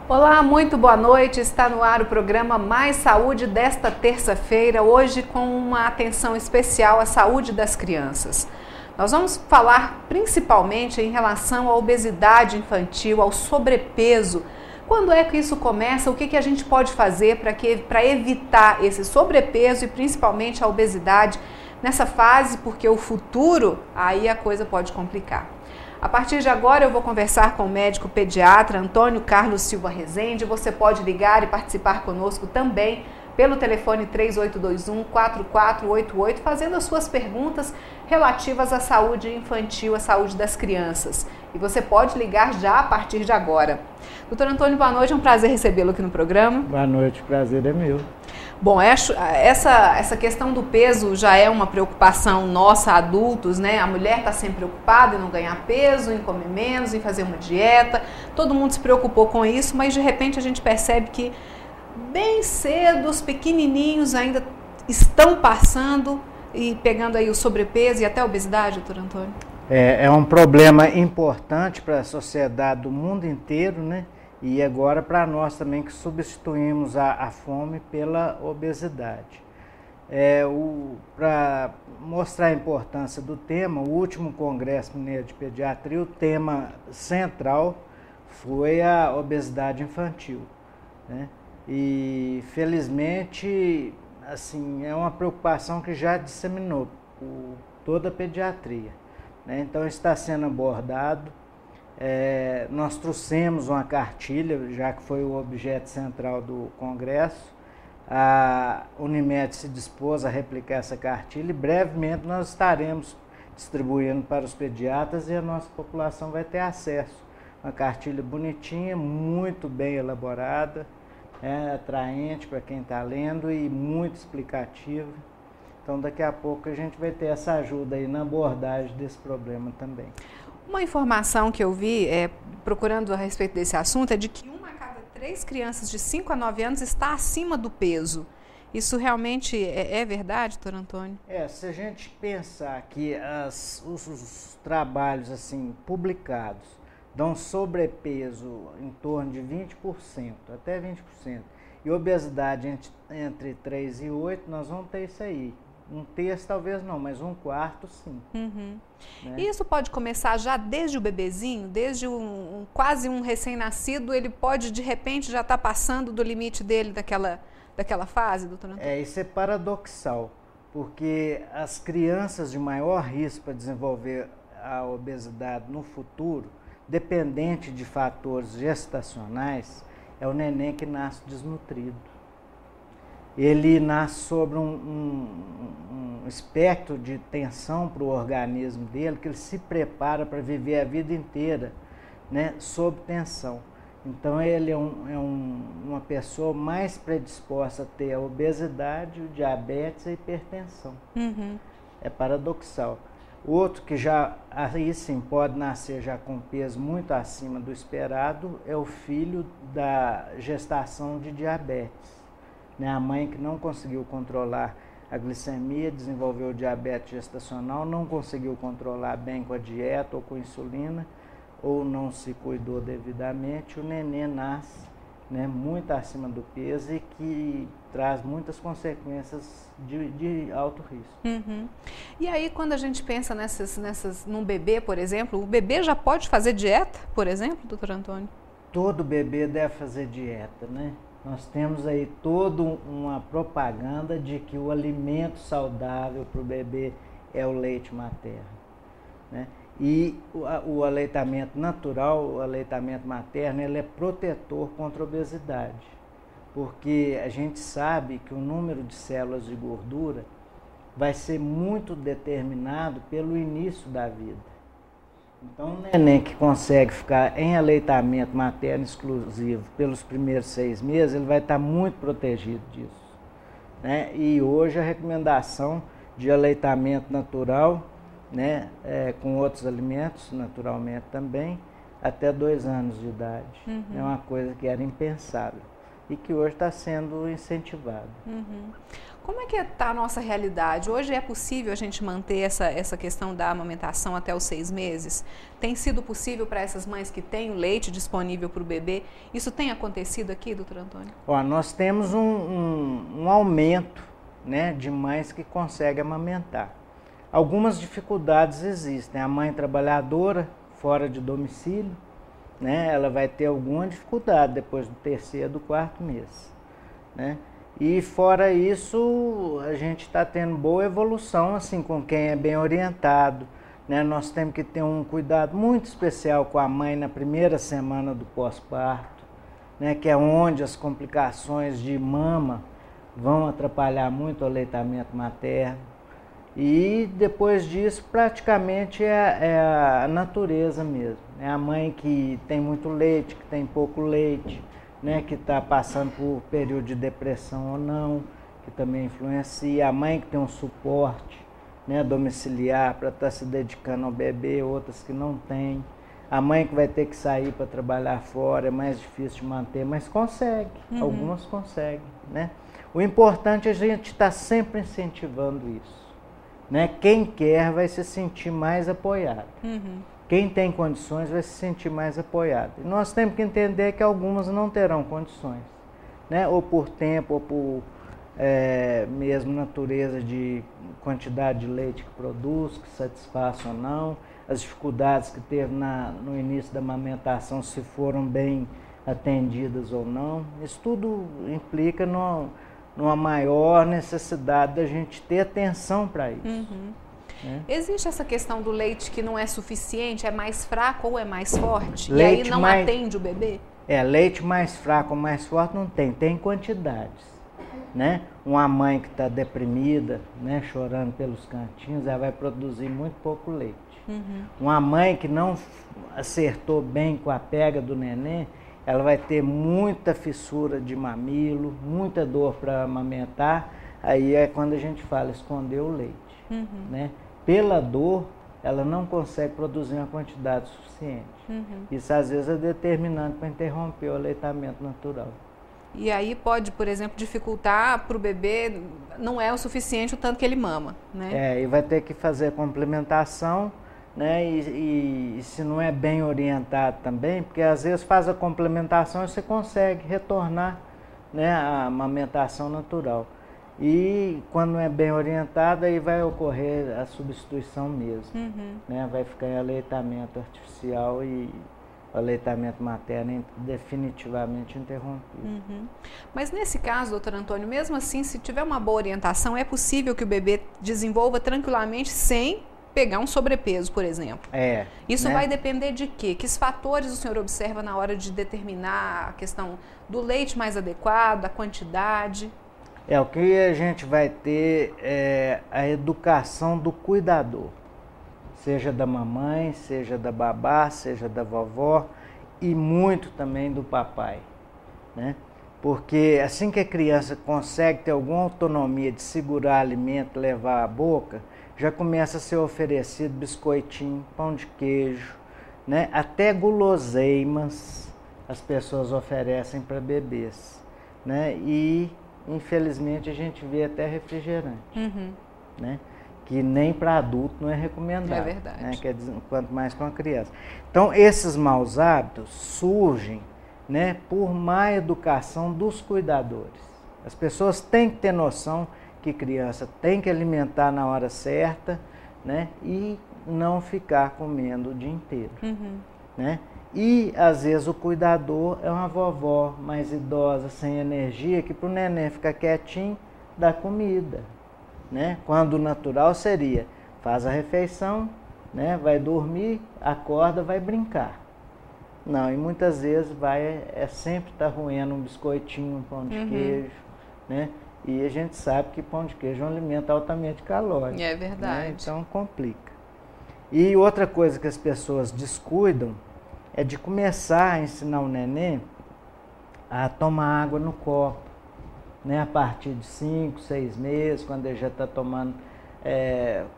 Olá, muito boa noite. Está no ar o programa Mais Saúde desta terça-feira, hoje com uma atenção especial à saúde das crianças. Nós vamos falar principalmente em relação à obesidade infantil, ao sobrepeso. Quando é que isso começa? O que a gente pode fazer para evitar esse sobrepeso e principalmente a obesidade nessa fase, porque o futuro, aí a coisa pode complicar. A partir de agora eu vou conversar com o médico pediatra Antônio Carlos Silva Rezende. Você pode ligar e participar conosco também pelo telefone 3821-4488, fazendo as suas perguntas relativas à saúde infantil, à saúde das crianças. E você pode ligar já a partir de agora. Doutor Antônio, boa noite, é um prazer recebê-lo aqui no programa. Boa noite, o prazer é meu. Bom, essa questão do peso já é uma preocupação nossa, adultos, né? A mulher está sempre preocupada em não ganhar peso, em comer menos, em fazer uma dieta. Todo mundo se preocupou com isso, mas de repente a gente percebe que bem cedo os pequenininhos ainda estão passando e pegando aí o sobrepeso e até a obesidade, doutor Antônio. É um problema importante para a sociedade do mundo inteiro, né? E agora para nós também que substituímos a fome pela obesidade. Para mostrar a importância do tema, o último Congresso Mineiro de Pediatria, o tema central foi a obesidade infantil, né? E felizmente, assim, é uma preocupação que já disseminou por toda a pediatria, né? Então está sendo abordado. Nós trouxemos uma cartilha, já que foi o objeto central do Congresso. A Unimed se dispôs a replicar essa cartilha e brevemente nós estaremos distribuindo para os pediatras e a nossa população vai ter acesso. Uma cartilha bonitinha, muito bem elaborada, atraente para quem está lendo e muito explicativa. Então daqui a pouco a gente vai ter essa ajuda aí na abordagem desse problema também. Uma informação que eu vi, procurando a respeito desse assunto, é de que 1 a cada 3 crianças de 5 a 9 anos está acima do peso. Isso realmente é verdade, doutor Antônio? Se a gente pensar que os trabalhos assim, publicados dão sobrepeso em torno de 20%, até 20%, e obesidade entre 3 e 8, nós vamos ter isso aí. 1/3 talvez não, mas 1/4 sim. Uhum. Né? E isso pode começar já desde o bebezinho, desde quase um recém-nascido, ele pode de repente já estar passando do limite dele daquela fase, doutor Antônio? Isso é paradoxal, porque as crianças de maior risco para desenvolver a obesidade no futuro, dependente de fatores gestacionais, é o neném que nasce desnutrido. Ele nasce sobre um espectro de tensão para o organismo dele, que ele se prepara para viver a vida inteira, né, sob tensão. Então ele é uma pessoa mais predisposta a ter a obesidade, o diabetes e a hipertensão. Uhum. É paradoxal. Outro que aí sim pode nascer já com peso muito acima do esperado é o filho da gestação de diabetes. A mãe que não conseguiu controlar a glicemia, desenvolveu diabetes gestacional, não conseguiu controlar bem com a dieta ou com insulina, ou não se cuidou devidamente, o neném nasce, né, muito acima do peso e que traz muitas consequências de alto risco. Uhum. E aí quando a gente pensa num bebê, por exemplo, o bebê já pode fazer dieta, por exemplo, doutor Antônio? Todo bebê deve fazer dieta, né? Nós temos aí toda uma propaganda de que o alimento saudável para o bebê é o leite materno, né? E o aleitamento natural, o aleitamento materno, ele é protetor contra a obesidade, porque a gente sabe que o número de células de gordura vai ser muito determinado pelo início da vida. Então, o neném que consegue ficar em aleitamento materno exclusivo pelos primeiros 6 meses, ele vai estar muito protegido disso, né? E hoje a recomendação de aleitamento natural, né, com outros alimentos, naturalmente também, até 2 anos de idade. Uhum. É uma coisa que era impensável e que hoje está sendo incentivada. Uhum. Como é que está a nossa realidade? Hoje é possível a gente manter essa questão da amamentação até os 6 meses? Tem sido possível para essas mães que têm o leite disponível para o bebê? Isso tem acontecido aqui, doutor Antônio? Ó, nós temos um aumento, né, de mães que conseguem amamentar. Algumas dificuldades existem. A mãe trabalhadora, fora de domicílio, né, ela vai ter alguma dificuldade depois do 3º, do 4º mês, né? E fora isso, a gente está tendo boa evolução, assim, com quem é bem orientado, né? Nós temos que ter um cuidado muito especial com a mãe na primeira semana do pós-parto, né? Que é onde as complicações de mama vão atrapalhar muito o aleitamento materno. E depois disso, praticamente é a natureza mesmo. É a mãe que tem muito leite, que tem pouco leite, né, que está passando por período de depressão ou não, que também influencia. A mãe que tem um suporte, né, domiciliar para estar se dedicando ao bebê, outras que não têm. A mãe que vai ter que sair para trabalhar fora, é mais difícil de manter, mas consegue, algumas conseguem, né? O importante é a gente estar sempre incentivando isso, né? Quem quer vai se sentir mais apoiado. Quem tem condições vai se sentir mais apoiado. E nós temos que entender que algumas não terão condições, né? Ou por tempo, ou por mesmo natureza de quantidade de leite que produz, que satisfaça ou não, as dificuldades que teve no início da amamentação, se foram bem atendidas ou não. Isso tudo implica numa maior necessidade da gente ter atenção para isso. Existe essa questão do leite que não é suficiente, é mais fraco ou é mais forte? Leite e aí não atende o bebê? Leite mais fraco ou mais forte não tem quantidades, né? Uma mãe que está deprimida, né, chorando pelos cantinhos, ela vai produzir muito pouco leite. Uma mãe que não acertou bem com a pega do neném, ela vai ter muita fissura de mamilo, muita dor para amamentar, aí é quando a gente fala esconder o leite, né? Pela dor, ela não consegue produzir uma quantidade suficiente. Isso às vezes é determinante para interromper o aleitamento natural. E aí pode, por exemplo, dificultar para o bebê, não é o suficiente o tanto que ele mama, né? E vai ter que fazer complementação, né? E se não é bem orientado também, porque às vezes faz a complementação e você consegue retornar, né, a amamentação natural. E quando não é bem orientado, aí vai ocorrer a substituição mesmo, né? Vai ficar em aleitamento artificial e o aleitamento materno definitivamente interrompido. Mas nesse caso, doutor Antônio, mesmo assim, se tiver uma boa orientação, é possível que o bebê desenvolva tranquilamente sem pegar um sobrepeso, por exemplo? Isso, né, vai depender de quê? Que fatores o senhor observa na hora de determinar a questão do leite mais adequado, a quantidade? O que a gente vai ter é a educação do cuidador, seja da mamãe, seja da babá, seja da vovó e muito também do papai, né? Porque assim que a criança consegue ter alguma autonomia de segurar alimento, levar à boca, já começa a ser oferecido biscoitinho, pão de queijo, né? Até guloseimas as pessoas oferecem para bebês, né? E infelizmente a gente vê até refrigerante, né? Que nem para adulto não é recomendado. É verdade. Né? Quer dizer, quanto mais com a criança. Então esses maus hábitos surgem, né, por má educação dos cuidadores. As pessoas têm que ter noção que criança tem que alimentar na hora certa, né, e não ficar comendo o dia inteiro, né? E às vezes o cuidador é uma vovó mais idosa, sem energia, que para o neném ficar quietinho, dá comida, né? Quando o natural seria, faz a refeição, né, vai dormir, acorda, vai brincar. Não, e muitas vezes sempre tá roendo um biscoitinho, um pão de queijo, né? E a gente sabe que pão de queijo é um alimento altamente calórico. É verdade. Né? Então complica. E outra coisa que as pessoas descuidam é de começar a ensinar o neném a tomar água no copo, né? A partir de 5, 6 meses, quando ele já está tomando,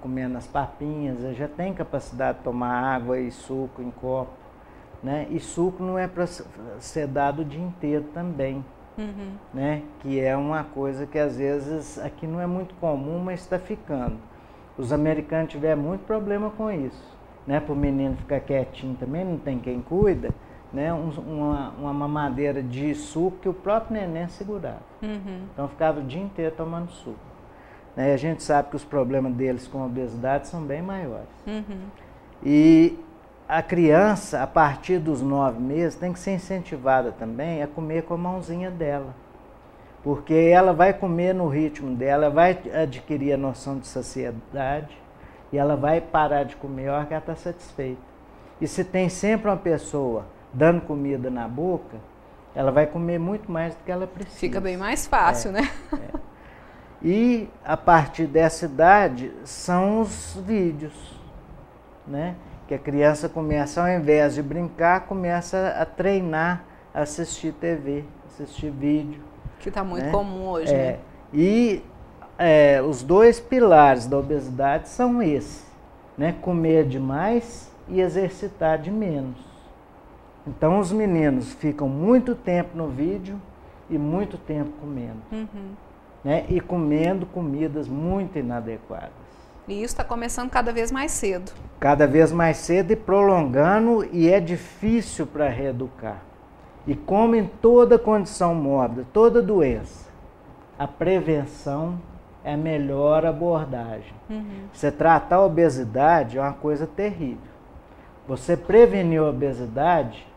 comendo as papinhas, ele já tem capacidade de tomar água e suco em copo, né? E suco não é para ser dado o dia inteiro também, né? Que é uma coisa que às vezes aqui não é muito comum, mas está ficando. Os americanos tiveram muito problema com isso, né? Para o menino ficar quietinho também, não tem quem cuida, né? Uma mamadeira de suco que o próprio neném segurava. Então ficava o dia inteiro tomando suco. Né? E a gente sabe que os problemas deles com a obesidade são bem maiores. E a criança, a partir dos 9 meses, tem que ser incentivada também a comer com a mãozinha dela. Porque ela vai comer no ritmo dela, vai adquirir a noção de saciedade e ela vai parar de comer a hora que ela está satisfeita. E se tem sempre uma pessoa dando comida na boca, ela vai comer muito mais do que ela precisa. Fica bem mais fácil, né? E a partir dessa idade são os vídeos, né? Que a criança começa, ao invés de brincar, começa a treinar, a assistir TV, assistir vídeo. Que está muito comum hoje, né? E os 2 pilares da obesidade são esses, né? Comer demais e exercitar de menos. Então os meninos ficam muito tempo no vídeo e muito tempo comendo. Né? E comendo comidas muito inadequadas. E isso está começando cada vez mais cedo. Cada vez mais cedo e prolongando, e é difícil para reeducar. E como em toda condição mórbida, toda doença, a prevenção é a melhor abordagem. Você tratar a obesidade é uma coisa terrível. Você prevenir a obesidade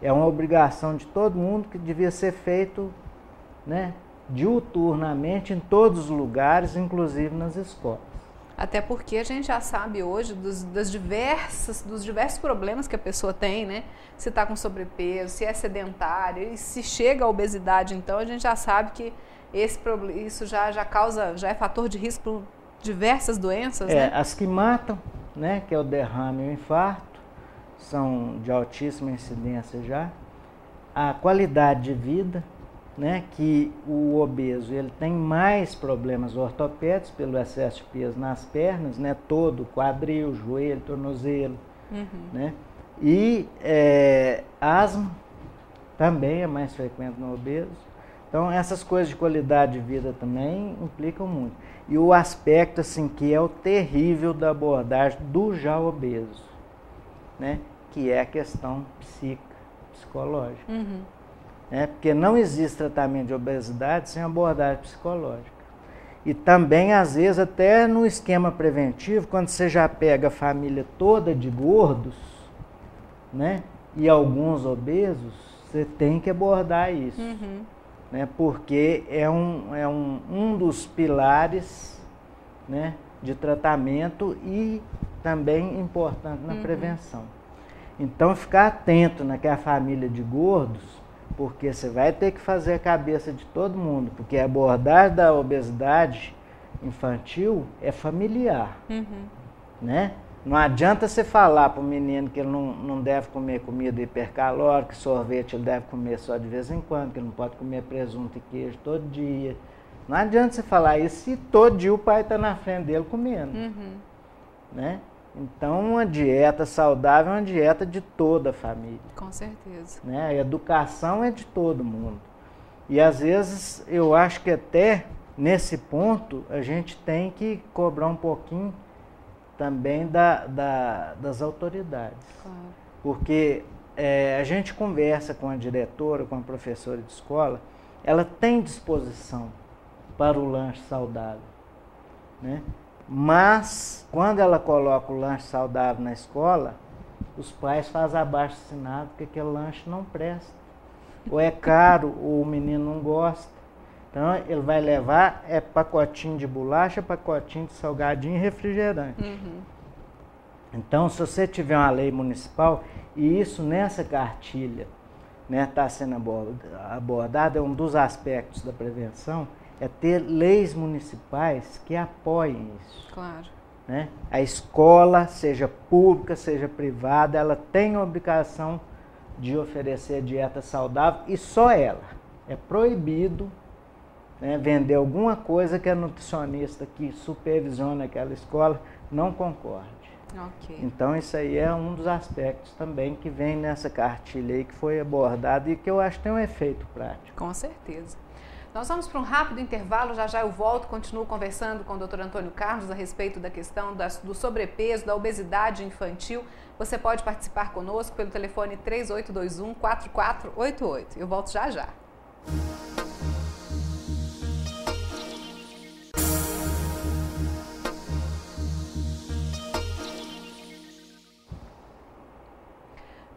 é uma obrigação de todo mundo que devia ser feito, né, diuturnamente em todos os lugares, inclusive nas escolas. Até porque a gente já sabe hoje dos diversos problemas que a pessoa tem, né? Se está com sobrepeso, se é sedentário, e se chega à obesidade, então a gente já sabe que isso já é fator de risco para diversas doenças, né? As que matam, né? Que é o derrame e o infarto, são de altíssima incidência já. A qualidade de vida, né, que o obeso ele tem mais problemas ortopédicos pelo excesso de peso nas pernas, né, todo, quadril, joelho, tornozelo, né, e asma também é mais frequente no obeso. Então essas coisas de qualidade de vida também implicam muito. E o aspecto assim que é o terrível da abordagem do já obeso, né, que é a questão psicológica. Porque não existe tratamento de obesidade sem abordagem psicológica. E também, às vezes, até no esquema preventivo, quando você já pega a família toda de gordos, né, e alguns obesos, você tem que abordar isso. Né, porque é um dos pilares, né, de tratamento e também importante na prevenção. Então, ficar atento naquela família de gordos, porque você vai ter que fazer a cabeça de todo mundo, porque a abordagem da obesidade infantil é familiar, né? Não adianta você falar para o menino que ele não deve comer comida hipercalórica, sorvete ele deve comer só de vez em quando, que ele não pode comer presunto e queijo todo dia. Não adianta você falar isso se todo dia o pai está na frente dele comendo, né? Então, uma dieta saudável é uma dieta de toda a família. Com certeza. Né? A educação é de todo mundo. E, às vezes, eu acho que até nesse ponto, a gente tem que cobrar um pouquinho também das autoridades. Claro. Porque a gente conversa com a diretora, com a professora de escola, ela tem disposição para o lanche saudável, né? Mas, quando ela coloca o lanche saudável na escola, os pais fazem abaixo-assinado que aquele lanche não presta. Ou é caro, ou o menino não gosta. Então, ele vai levar pacotinho de bolacha, pacotinho de salgadinho e refrigerante. Então, se você tiver uma lei municipal, e isso nessa cartilha está sendo abordado, é um dos aspectos da prevenção, é ter leis municipais que apoiem isso. Claro. Né? A escola, seja pública, seja privada, ela tem a obrigação de oferecer dieta saudável e só ela. É proibido, né, vender alguma coisa que a nutricionista que supervisiona aquela escola não concorde. Ok. Então isso aí é um dos aspectos também que vem nessa cartilha aí que foi abordado e que eu acho que tem um efeito prático. Com certeza. Nós vamos para um rápido intervalo, já eu volto, continuo conversando com o Dr. Antônio Carlos a respeito da questão do sobrepeso, da obesidade infantil. Você pode participar conosco pelo telefone 3821-4488. Eu volto já.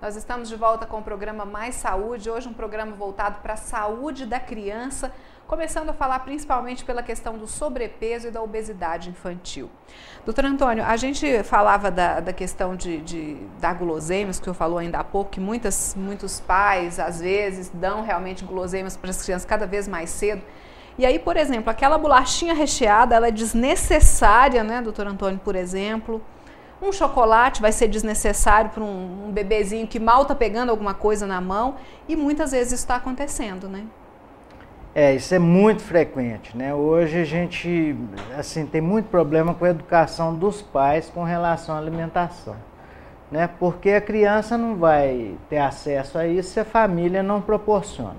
Nós estamos de volta com o programa Mais Saúde, hoje um programa voltado para a saúde da criança, começando a falar principalmente pela questão do sobrepeso e da obesidade infantil. Doutor Antônio, a gente falava da questão da guloseimas, que o senhor falou ainda há pouco, que muitos pais, às vezes, dão realmente guloseimas para as crianças cada vez mais cedo. E aí, por exemplo, aquela bolachinha recheada, ela é desnecessária, né, doutor Antônio, por exemplo. Um chocolate vai ser desnecessário para um bebezinho que mal está pegando alguma coisa na mão e muitas vezes isso está acontecendo, né? Isso é muito frequente, né? Hoje a gente, assim, tem muito problema com a educação dos pais com relação à alimentação, né? Porque a criança não vai ter acesso a isso se a família não proporciona,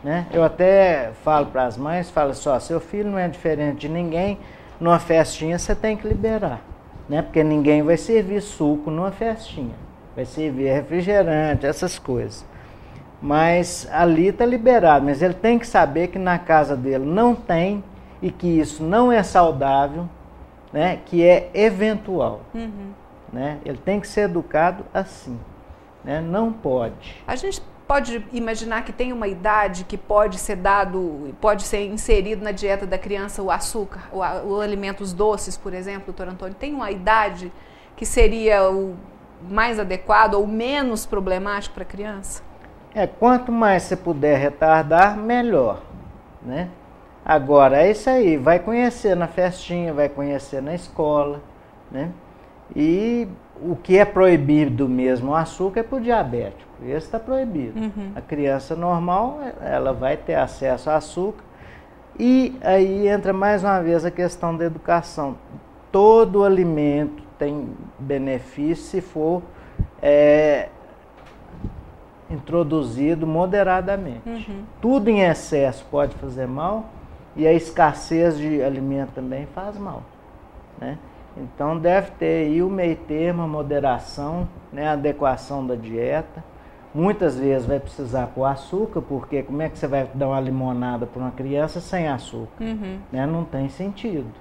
né? Eu até falo para as mães, falo só, seu filho não é diferente de ninguém, numa festinha você tem que liberar. Né? Porque ninguém vai servir suco numa festinha, vai servir refrigerante, essas coisas. Mas ali está liberado, mas ele tem que saber que na casa dele não tem e que isso não é saudável, né? Que é eventual. Né? Ele tem que ser educado assim, né? Não pode. A gente pode imaginar que tem uma idade que pode ser inserido na dieta da criança o açúcar, os alimentos doces, por exemplo, doutor Antônio? Tem uma idade que seria o mais adequado ou menos problemático para a criança? Quanto mais você puder retardar, melhor, né? Agora, é isso aí, vai conhecer na festinha, vai conhecer na escola, né? E o que é proibido mesmo, o açúcar é para o diabético, esse está proibido. A criança normal, ela vai ter acesso a açúcar e aí entra mais uma vez a questão da educação. Todo alimento tem benefício se for introduzido moderadamente. Tudo em excesso pode fazer mal e a escassez de alimento também faz mal, né? Então deve ter aí o meio termo, a moderação, né, a adequação da dieta. Muitas vezes vai precisar pôr açúcar, porque como é que você vai dar uma limonada para uma criança sem açúcar? Né? Não tem sentido.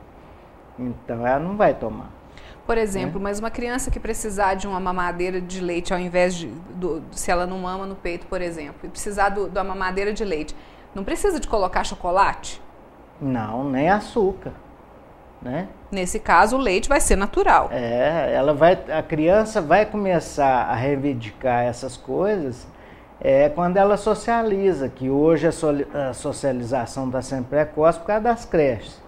Então ela não vai tomar. Por exemplo, mas uma criança que precisar de uma mamadeira de leite, ao invés se ela não mama no peito, por exemplo, e precisar da mamadeira de leite, não precisa de colocar chocolate? Não, nem açúcar. Né? Nesse caso, o leite vai ser natural. A criança vai começar a reivindicar essas coisas quando ela socializa, que hoje a socialização está sendo precoce por causa das creches.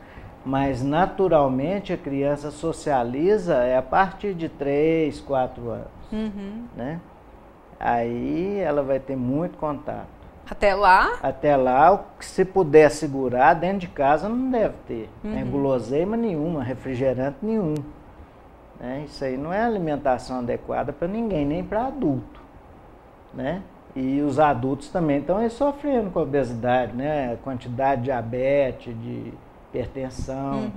Mas naturalmente a criança socializa a partir de 3, 4 anos. Né? Aí ela vai ter muito contato. Até lá? Até lá, se puder segurar, dentro de casa não deve ter. Guloseima nenhuma, refrigerante nenhum. Né? Isso aí não é alimentação adequada para ninguém, nem para adulto. Né? E os adultos também estão aí sofrendo com a obesidade, né? Quantidade de diabetes, de hipertensão.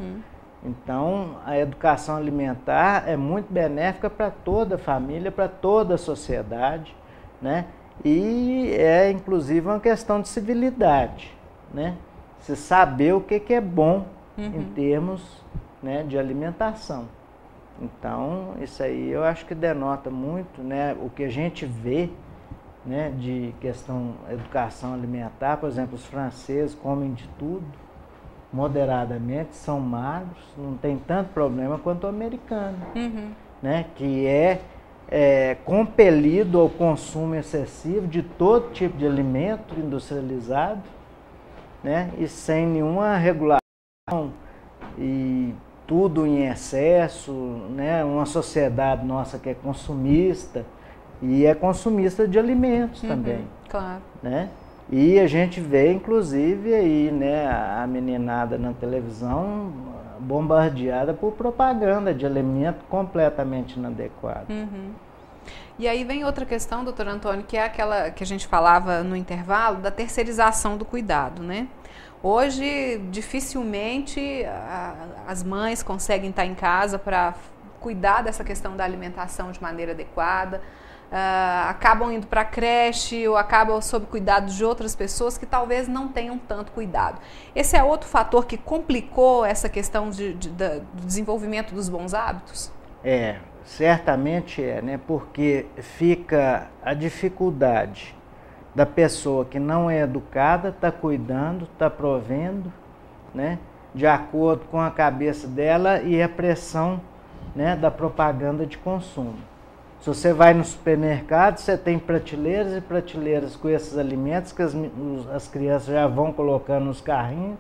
Então, a educação alimentar é muito benéfica para toda a família, para toda a sociedade, né? E é inclusive uma questão de civilidade, né? Se saber o que é bom em termos, né, de alimentação. Então, isso aí eu acho que denota muito, né, o que a gente vê, né, de questão educação alimentar. Por exemplo, os franceses comem de tudo, moderadamente, são magros, não tem tanto problema quanto o americano, né, que é compelido ao consumo excessivo de todo tipo de alimento industrializado, né, e sem nenhuma regulação e tudo em excesso, né, uma sociedade nossa que é consumista e é consumista de alimentos também, claro, né? E a gente vê inclusive aí, né, a meninada na televisão bombardeada por propaganda de alimento completamente inadequado. E aí vem outra questão, doutor Antônio, que é aquela que a gente falava no intervalo, da terceirização do cuidado, né? Hoje, dificilmente as mães conseguem estar em casa para cuidar dessa questão da alimentação de maneira adequada, acabam indo para a creche ou acabam sob cuidado de outras pessoas que talvez não tenham tanto cuidado. Esse é outro fator que complicou essa questão do desenvolvimento dos bons hábitos? Certamente né? Porque fica a dificuldade da pessoa que não é educada, está cuidando, está provendo, né? De acordo com a cabeça dela e a pressão, né? Da propaganda de consumo. Se você vai no supermercado, você tem prateleiras e prateleiras com esses alimentos que as crianças já vão colocando nos carrinhos,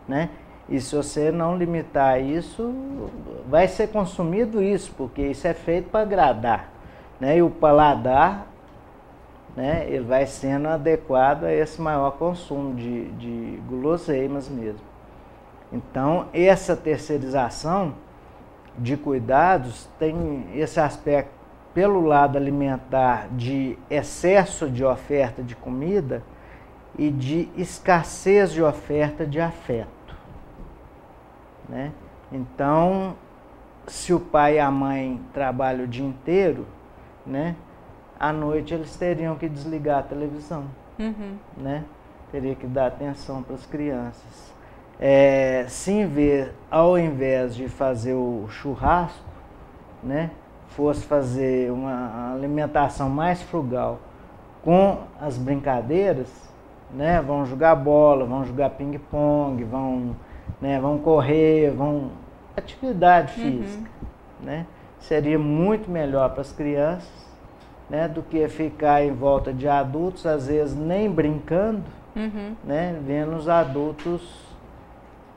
né? E se você não limitar isso, vai ser consumido isso, porque isso é feito para agradar, né? E o paladar, né, ele vai sendo adequado a esse maior consumo de guloseimas mesmo. Então, essa terceirização de cuidados tem esse aspecto, pelo lado alimentar, de excesso de oferta de comida e de escassez de oferta de afeto, né? Então, se o pai e a mãe trabalham o dia inteiro, né, à noite eles teriam que desligar a televisão, né? Teria que dar atenção para as crianças. Ao invés de fazer o churrasco, né, fosse fazer uma alimentação mais frugal com as brincadeiras, né, vão jogar bola, vão jogar ping-pong, vão correr, atividade física, né? Seria muito melhor para as crianças, né, do que ficar em volta de adultos, às vezes nem brincando, né, vendo os adultos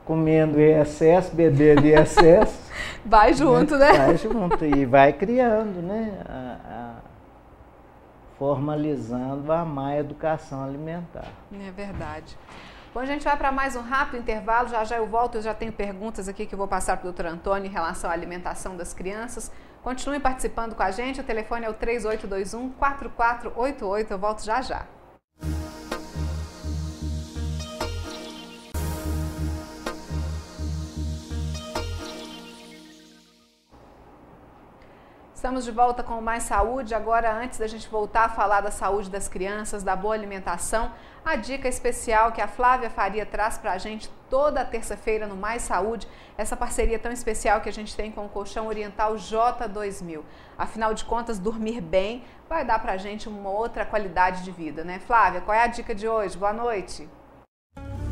comendo em excesso, bebendo em excesso. Vai junto, né? Vai junto e vai criando, né, formalizando a má educação alimentar. É verdade. Bom, a gente vai para mais um rápido intervalo, já eu volto, eu já tenho perguntas aqui que eu vou passar para o doutor Antônio em relação à alimentação das crianças. Continue participando com a gente, o telefone é o 3821-4488, eu volto já. Estamos de volta com Mais Saúde. Agora, antes da gente voltar a falar da saúde das crianças, da boa alimentação, a dica especial que a Flávia Faria traz para a gente toda terça-feira no Mais Saúde, essa parceria tão especial que a gente tem com o Colchão Oriental J2000. Afinal de contas, dormir bem vai dar para a gente uma outra qualidade de vida, né? Flávia, qual é a dica de hoje? Boa noite.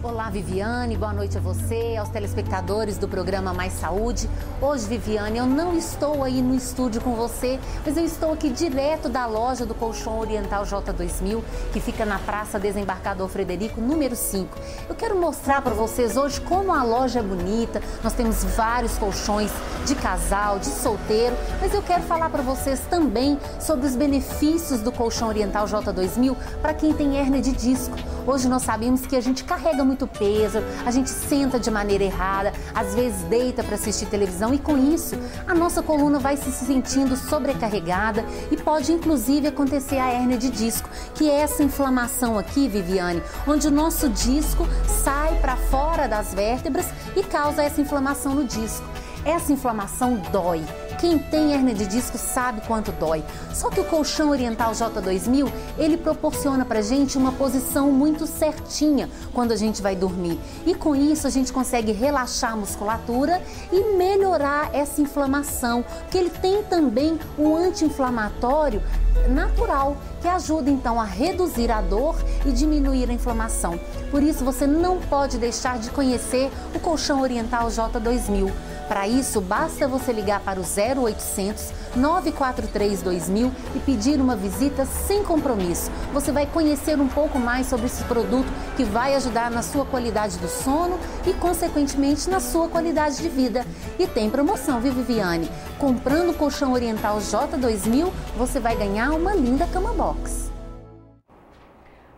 Olá, Viviane, boa noite a você, aos telespectadores do programa Mais Saúde. Hoje, Viviane, eu não estou aí no estúdio com você, mas eu estou aqui direto da loja do Colchão Oriental J2000, que fica na Praça Desembarcador Frederico, número 5. Eu quero mostrar para vocês hoje como a loja é bonita, nós temos vários colchões de casal, de solteiro, mas eu quero falar para vocês também sobre os benefícios do Colchão Oriental J2000 para quem tem hérnia de disco. Hoje nós sabemos que a gente carrega muito peso, a gente senta de maneira errada, às vezes deita para assistir televisão e com isso a nossa coluna vai se sentindo sobrecarregada e pode inclusive acontecer a hérnia de disco, que é essa inflamação aqui, Viviane, onde o nosso disco sai para fora das vértebras e causa essa inflamação no disco. Essa inflamação dói. Quem tem hérnia de disco sabe quanto dói. Só que o Colchão Oriental J2000, ele proporciona pra gente uma posição muito certinha quando a gente vai dormir. E com isso a gente consegue relaxar a musculatura e melhorar essa inflamação, porque ele tem também um anti-inflamatório natural, que ajuda então a reduzir a dor e diminuir a inflamação. Por isso você não pode deixar de conhecer o Colchão Oriental J2000. Para isso, basta você ligar para o 0800 943 2000 e pedir uma visita sem compromisso. Você vai conhecer um pouco mais sobre esse produto que vai ajudar na sua qualidade do sono e, consequentemente, na sua qualidade de vida. E tem promoção, viu, Viviane? Comprando o Colchão Oriental J2000, você vai ganhar uma linda cama box.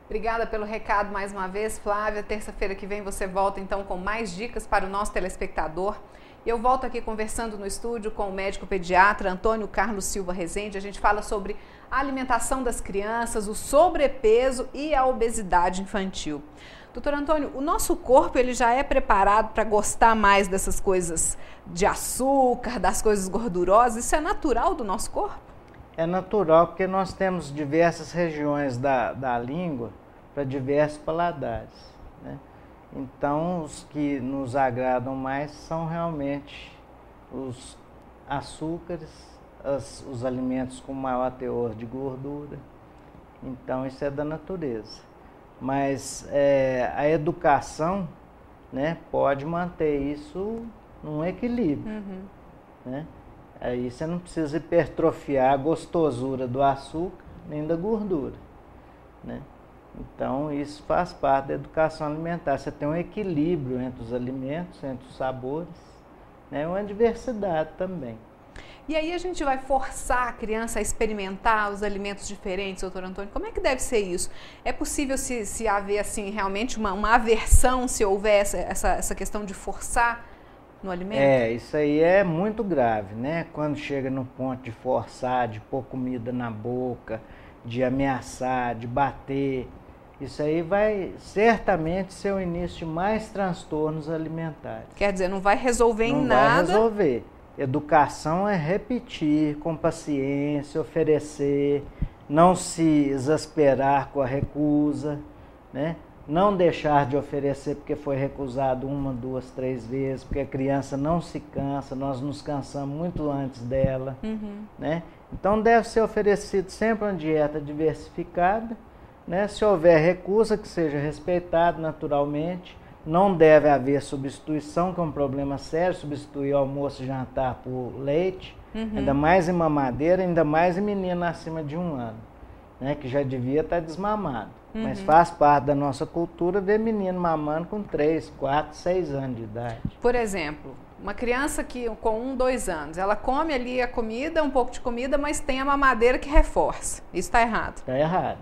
Obrigada pelo recado mais uma vez, Flávia. Terça-feira que vem você volta então com mais dicas para o nosso telespectador. Eu volto aqui conversando no estúdio com o médico pediatra Antônio Carlos Silva Rezende. A gente fala sobre a alimentação das crianças, o sobrepeso e a obesidade infantil. Doutor Antônio, o nosso corpo ele já é preparado para gostar mais dessas coisas de açúcar, das coisas gordurosas? Isso é natural do nosso corpo? É natural porque nós temos diversas regiões da língua para diversos paladares, né? Então, os que nos agradam mais são realmente os açúcares, os alimentos com maior teor de gordura. Então, isso é da natureza. Mas a educação, né, pode manter isso num equilíbrio, né? Aí você não precisa hipertrofiar a gostosura do açúcar nem da gordura, né? Então, isso faz parte da educação alimentar. Você tem um equilíbrio entre os alimentos, entre os sabores, né? Uma diversidade também. E aí a gente vai forçar a criança a experimentar os alimentos diferentes, doutor Antônio? Como é que deve ser isso? É possível se haver assim, realmente uma aversão, se houver essa questão de forçar no alimento? Isso aí é muito grave, né? Quando chega no ponto de forçar, de pôr comida na boca, de ameaçar, de bater, isso aí vai certamente ser o início de mais transtornos alimentares. Quer dizer, não vai resolver em nada? Não vai resolver. Educação é repetir com paciência, oferecer, não se exasperar com a recusa, né? Não deixar de oferecer porque foi recusado 1, 2, 3 vezes, porque a criança não se cansa, nós nos cansamos muito antes dela, né? Então deve ser oferecido sempre uma dieta diversificada, né? Se houver recusa, que seja respeitado naturalmente. Não deve haver substituição, que é um problema sério, substituir almoço e jantar por leite, ainda mais em mamadeira, ainda mais em menino acima de 1 ano, né, que já devia estar desmamado. Mas faz parte da nossa cultura ver menino mamando com 3, 4, 6 anos de idade. Por exemplo, uma criança que com 1, 2 anos, ela come ali a comida, um pouco de comida, mas tem a mamadeira que reforça. Isso está errado? Está errado.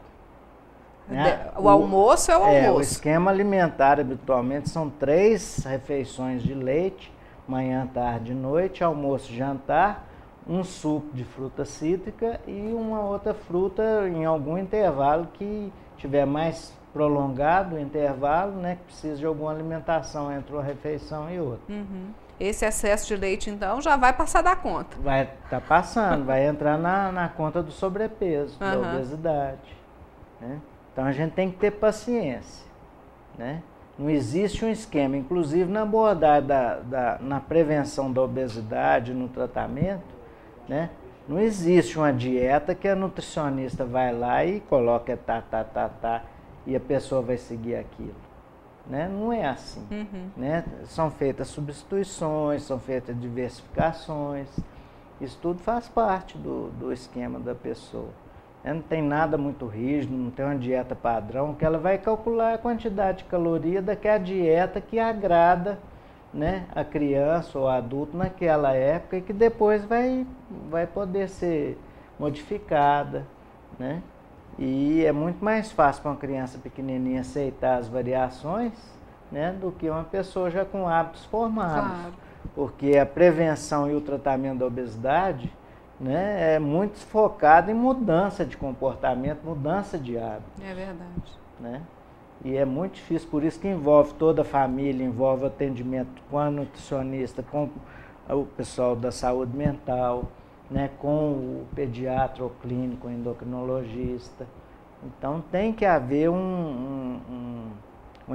O almoço é o almoço. O esquema alimentar habitualmente são 3 refeições de leite, manhã, tarde e noite, almoço e jantar, um suco de fruta cítrica e uma outra fruta em algum intervalo que tiver mais prolongado o intervalo, né, que precisa de alguma alimentação entre uma refeição e outra. Esse excesso de leite, então, já vai passar da conta. Vai estar passando, vai entrar na conta do sobrepeso, da obesidade, né? Então a gente tem que ter paciência, né? Não existe um esquema, inclusive na abordagem na prevenção da obesidade, no tratamento, né? Não existe uma dieta que a nutricionista vai lá e coloca e a pessoa vai seguir aquilo, né? Não é assim, né? São feitas substituições, são feitas diversificações, isso tudo faz parte do esquema da pessoa. Não tem nada muito rígido, não tem uma dieta padrão, que ela vai calcular a quantidade de caloria daquela dieta que agrada, né, a criança ou adulto naquela época e que depois vai poder ser modificada, né? E é muito mais fácil para uma criança pequenininha aceitar as variações, né, do que uma pessoa já com hábitos formados. Claro. Porque a prevenção e o tratamento da obesidade, né, é muito focado em mudança de comportamento, mudança de hábito. É verdade. Né? E é muito difícil, por isso que envolve toda a família, envolve atendimento com a nutricionista, com o pessoal da saúde mental, né, com o pediatra ou clínico, o endocrinologista. Então tem que haver uma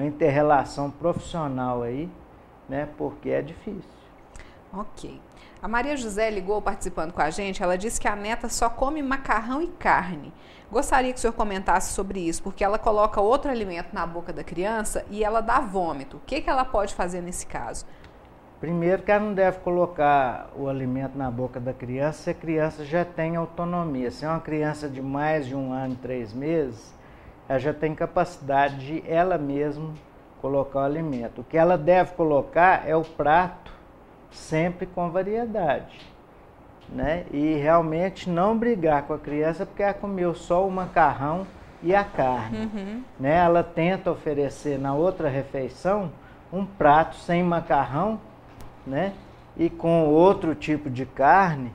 inter-relação profissional aí, né, porque é difícil. Ok. A Maria José ligou participando com a gente, ela disse que a neta só come macarrão e carne. Gostaria que o senhor comentasse sobre isso, porque ela coloca outro alimento na boca da criança e ela dá vômito. O que ela pode fazer nesse caso? Primeiro que ela não deve colocar o alimento na boca da criança se a criança já tem autonomia. Se é uma criança de mais de 1 ano e 3 meses, ela já tem capacidade de ela mesma colocar o alimento. O que ela deve colocar é o prato, sempre com variedade, né? E realmente não brigar com a criança porque ela comeu só o macarrão e a carne. Né? Ela tenta oferecer na outra refeição um prato sem macarrão, né? E com outro tipo de carne,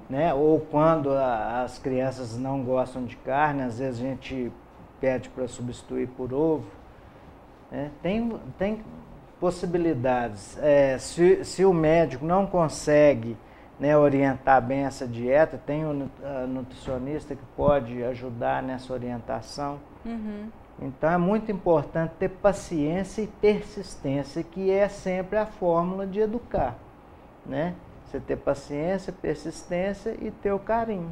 né? Ou quando as crianças não gostam de carne, às vezes a gente pede para substituir por ovo. Né? Tem possibilidades. Se o médico não consegue, né, orientar bem essa dieta, tem um nutricionista que pode ajudar nessa orientação. Então é muito importante ter paciência e persistência, que é sempre a fórmula de educar. Né? Você ter paciência, persistência e ter o carinho.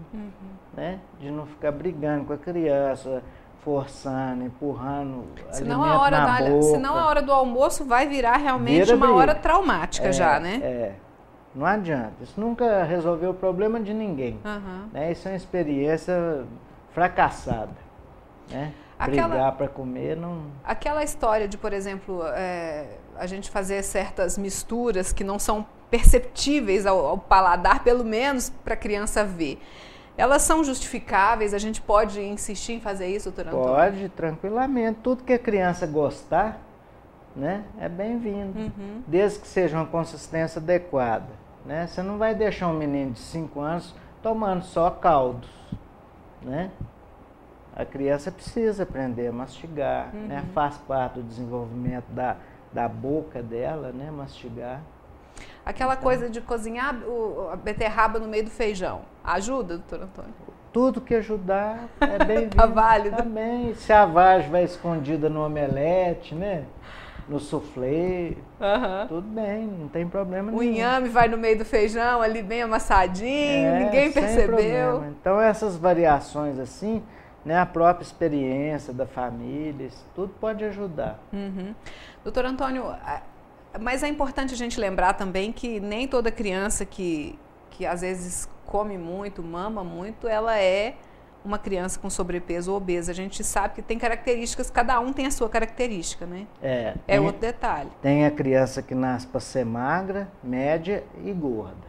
Né? De não ficar brigando com a criança, forçando, empurrando senão alimento na boca. Senão a hora do almoço vai virar realmente uma hora traumática já, né? Não adianta. Isso nunca resolveu o problema de ninguém. Né? Isso é uma experiência fracassada. Né? Brigar para comer não... Aquela história de, por exemplo, a gente fazer certas misturas que não são perceptíveis ao paladar, pelo menos para a criança ver. Elas são justificáveis? A gente pode insistir em fazer isso, doutor Antônio? Pode, tranquilamente. Tudo que a criança gostar, né, é bem-vindo. Desde que seja uma consistência adequada. Né? Você não vai deixar um menino de 5 anos tomando só caldos. Né? A criança precisa aprender a mastigar. Né? Faz parte do desenvolvimento da boca dela, né, mastigar. Aquela coisa de cozinhar a beterraba no meio do feijão, ajuda, doutor Antônio? Tudo que ajudar é bem-vindo. Tá válido. Também. Se a vagem vai escondida no omelete, né? No soufflé, tudo bem, não tem problema nenhum. O inhame vai no meio do feijão, ali bem amassadinho, ninguém percebeu. Problema. Então essas variações assim, né, a própria experiência da família, isso tudo pode ajudar. Doutor Antônio, mas é importante a gente lembrar também que nem toda criança que às vezes come muito, mama muito, ela é uma criança com sobrepeso ou obesa. A gente sabe que tem características, cada um tem a sua característica, né? É outro detalhe. Tem a criança que nasce para ser magra, média e gorda,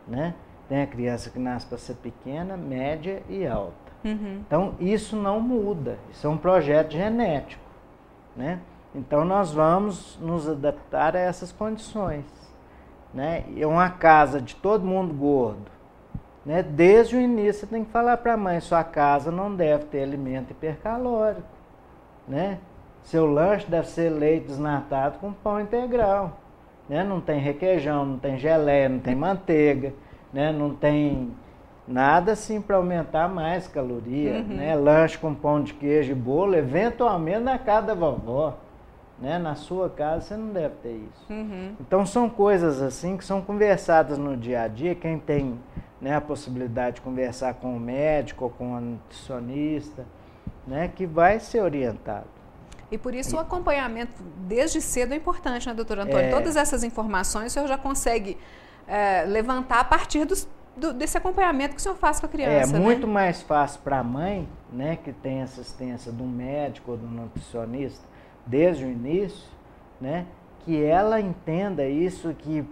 né? Tem a criança que nasce para ser pequena, média e alta. Então isso não muda, isso é um projeto genético, né? Então nós vamos nos adaptar a essas condições, né? E uma casa de todo mundo gordo, né? Desde o início você tem que falar para a mãe, sua casa não deve ter alimento hipercalórico, né? Seu lanche deve ser leite desnatado com pão integral, né? Não tem requeijão, não tem geleia, não tem manteiga, né? Não tem nada assim para aumentar mais caloria, né? Lanche com pão de queijo e bolo, eventualmente na casa da vovó. Né? Na sua casa você não deve ter isso. Então são coisas assim que são conversadas no dia a dia. Quem tem, né, a possibilidade de conversar com o médico ou com a nutricionista, né, que vai ser orientado. E por isso o acompanhamento desde cedo é importante, né, doutor Antônio? Todas essas informações o senhor já consegue levantar a partir desse acompanhamento que o senhor faz com a criança. É muito mais fácil para a mãe, né, que tem assistência de um médico ou de um nutricionista, desde o início, né, que ela entenda isso, que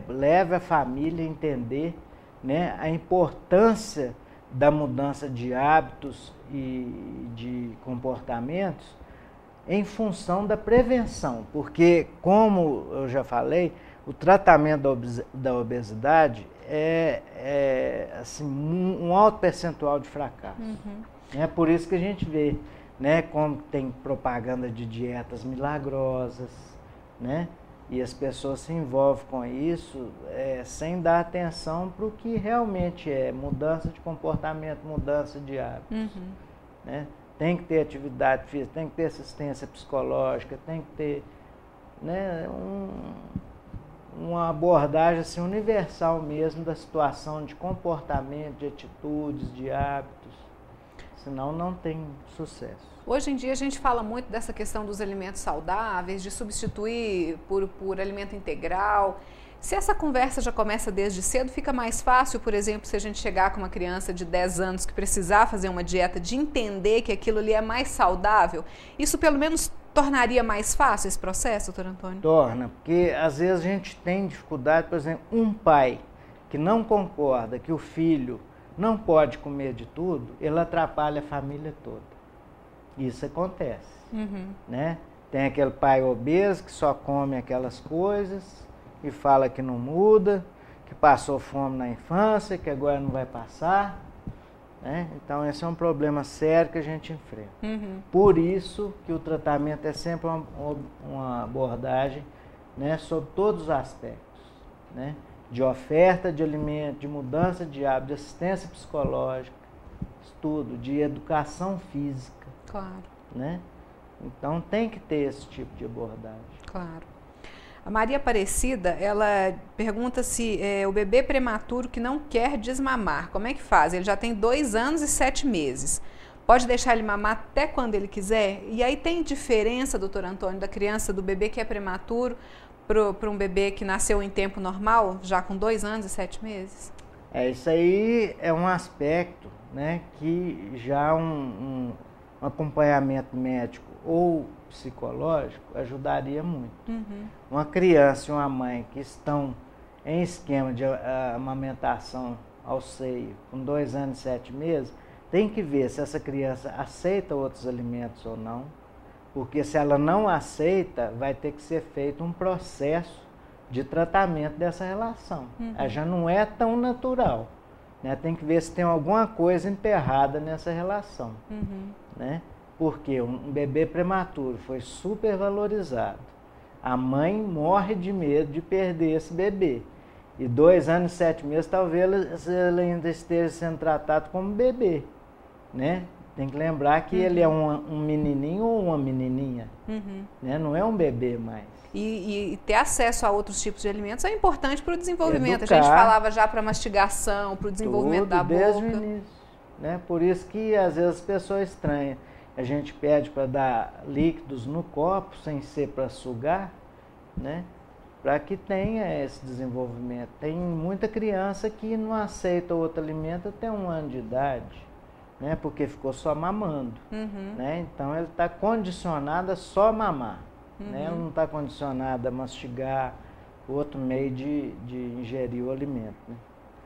leve a família a entender, né, a importância da mudança de hábitos e de comportamentos em função da prevenção, porque, como eu já falei, o tratamento da obesidade é assim, um alto percentual de fracasso. É por isso que a gente vê, né, como tem propaganda de dietas milagrosas, né, e as pessoas se envolvem com isso sem dar atenção para o que realmente é mudança de comportamento, mudança de hábitos. Né? Tem que ter atividade física, tem que ter assistência psicológica, tem que ter, né, uma abordagem assim, universal mesmo da situação de comportamento, de atitudes, de hábitos. Senão não tem sucesso. Hoje em dia a gente fala muito dessa questão dos alimentos saudáveis, de substituir por alimento integral. Se essa conversa já começa desde cedo, fica mais fácil, por exemplo, se a gente chegar com uma criança de 10 anos que precisar fazer uma dieta, de entender que aquilo ali é mais saudável. Isso pelo menos tornaria mais fácil esse processo, doutor Antônio? Torna, porque às vezes a gente tem dificuldade, por exemplo, um pai que não concorda que o filho não pode comer de tudo, ele atrapalha a família toda. Isso acontece, né? Tem aquele pai obeso que só come aquelas coisas e fala que não muda, que passou fome na infância, que agora não vai passar, né? Então esse é um problema sério que a gente enfrenta. Por isso que o tratamento é sempre uma abordagem, né, sobre todos os aspectos, né? De oferta de alimento, de mudança de hábito, de assistência psicológica, estudo, de educação física. Claro. Né? Então tem que ter esse tipo de abordagem. Claro. A Maria Aparecida, ela pergunta se o bebê prematuro que não quer desmamar, como é que faz? Ele já tem 2 anos e 7 meses. Pode deixar ele mamar até quando ele quiser? E aí tem diferença, doutor Antônio, da criança, do bebê que é prematuro para um bebê que nasceu em tempo normal, já com 2 anos e 7 meses? Isso aí é um aspecto, né, que já um acompanhamento médico ou psicológico ajudaria muito. Uma criança e uma mãe que estão em esquema de amamentação ao seio com 2 anos e 7 meses, tem que ver se essa criança aceita outros alimentos ou não, porque se ela não aceita, vai ter que ser feito um processo de tratamento dessa relação. Ela já não é tão natural, né? Tem que ver se tem alguma coisa emperrada nessa relação, né? Porque um bebê prematuro foi super valorizado. A mãe morre de medo de perder esse bebê. E 2 anos e 7 meses, talvez ele ainda esteja sendo tratado como bebê, né? Tem que lembrar que ele é um menininho ou uma menininha, né? Não é um bebê mais. E ter acesso a outros tipos de alimentos é importante para o desenvolvimento. Educar, a gente falava já para mastigação, para o desenvolvimento da boca. Desde o início, né? Por isso que às vezes as pessoas estranham. A gente pede para dar líquidos no copo, sem ser para sugar, né? Para que tenha esse desenvolvimento. Tem muita criança que não aceita outro alimento até 1 ano de idade, né? Porque ficou só mamando, né? Então ele está condicionado a só mamar, né? Ele não está condicionado a mastigar outro meio de ingerir o alimento, né?